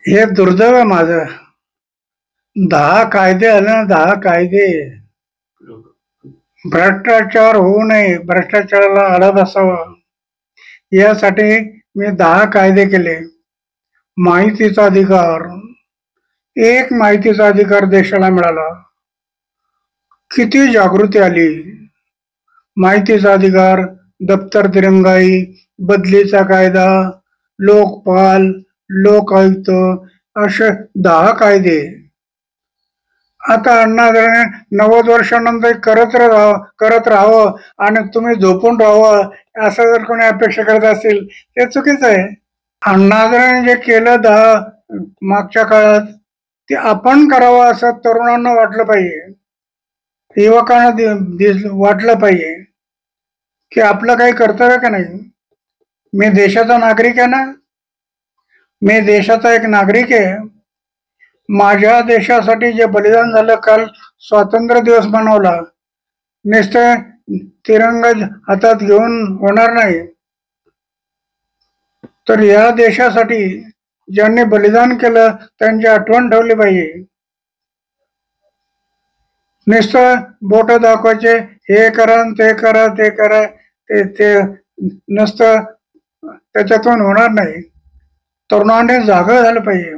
हे दुर्दैव आहे माझं. 10 कायदे आले ना, 10 कायदे. भ्रष्टाचार होऊ नये, भ्रष्टाचाराला आळा बसावा यासाठी मी 10 कायदे केले. माहितीचा अधिकार, एक माहितीचा अधिकार देशाला मिळाला. किती जागृती आली. माहितीचा अधिकार, दप्तर दिरंगाई, बदलीचा कायदा, लोकपाल, लोकायुक्त असे 10 कायदे. आता अण्णा हजारे 90 वर्षानंतर करत राहावं आणि तुम्ही झोपून राहावं असं जर कोणी अपेक्षा करत असेल ते चुकीचं आहे. अण्णा हजारे जे केलं मागच्या काळात ते आपण करावं असं तरुणांना वाटलं पाहिजे, युवकांना वाटलं पाहिजे की आपलं काही कर्तव्य का नाही. मी देशाचा नागरिक आहे ना, मी देशाचा एक नागरिक आहे. माझ्या देशासाठी जे बलिदान झालं, काल स्वातंत्र्य दिवस मनवला, नुसतं तिरंगा हातात घेऊन होणार नाही. तर या देशासाठी ज्यांनी बलिदान केलं त्यांची आठवण ठेवली पाहिजे. नुसतं बोट दाखवायचे, हे करा ते करा ते करा, ते नुसतं त्याच्यातून होणार नाही. तरुणांनी जागा झालं पाहिजे.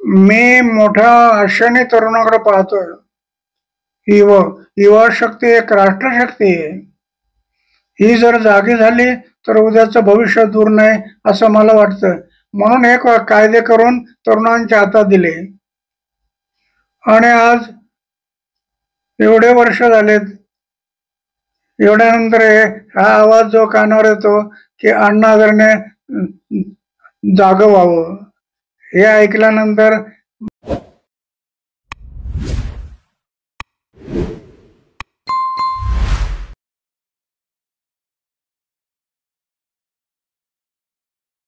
मी मोठ्या आशेने तरुणाकडे पाहतोय. युवा शक्ती एक राष्ट्रशक्ती आहे. ही जर जागी झाली तर उद्याचं भविष्य दूर नाही असं मला वाटतं. म्हणून हे कायदे करून तरुणांच्या हातात दिले. आणि आज एवढे वर्ष झालेत, एवढ्यानंतर हा आवाज जो कानावर येतो की अण्णा हजारेने जागं व्हावं, हे ऐकल्यानंतर